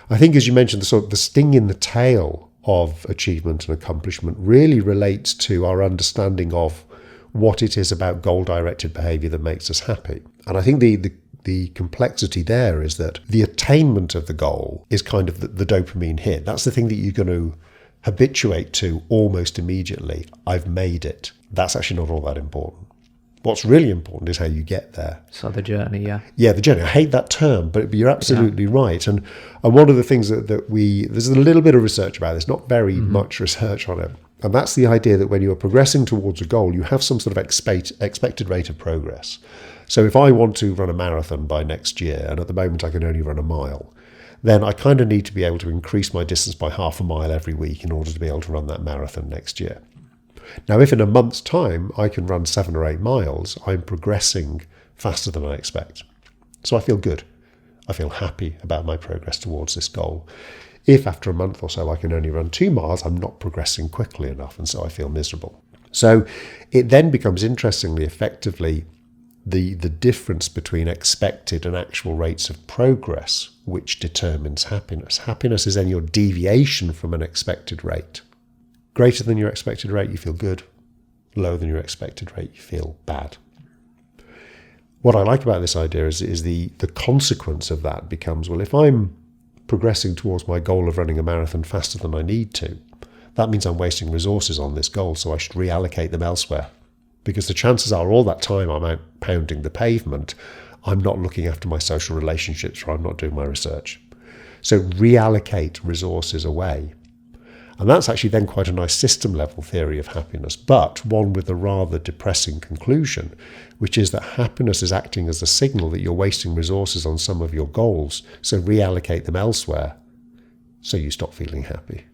I think, as you mentioned, the sort of the sting in the tail of achievement and accomplishment really relates to our understanding of what it is about goal-directed behaviour that makes us happy. And I think the complexity there is that the attainment of the goal is kind of the dopamine hit. That's the thing that you're going to habituate to almost immediately. I've made it. That's actually not all that important. What's really important is how you get there. So the journey, yeah. Yeah, the journey. I hate that term, but you're absolutely right. And one of the things that there's a little bit of research about this, not very much research on it. And that's the idea that when you're progressing towards a goal, you have some sort of expected rate of progress. So if I want to run a marathon by next year, and at the moment I can only run a mile, then I kind of need to be able to increase my distance by half a mile every week in order to be able to run that marathon next year. Now, if in a month's time I can run 7 or 8 miles, I'm progressing faster than I expect. So I feel good. I feel happy about my progress towards this goal. If after a month or so I can only run 2 miles, I'm not progressing quickly enough, and so I feel miserable. So it then becomes interestingly, effectively, the difference between expected and actual rates of progress which determines happiness. Happiness is then your deviation from an expected rate. Greater than your expected rate, you feel good. Lower than your expected rate, you feel bad. What I like about this idea is the consequence of that becomes, well, if I'm progressing towards my goal of running a marathon faster than I need to, that means I'm wasting resources on this goal, so I should reallocate them elsewhere. Because the chances are all that time I'm out pounding the pavement, I'm not looking after my social relationships or I'm not doing my research. So reallocate resources away. And that's actually then quite a nice system level theory of happiness, but one with a rather depressing conclusion, which is that happiness is acting as a signal that you're wasting resources on some of your goals, so reallocate them elsewhere so you stop feeling happy.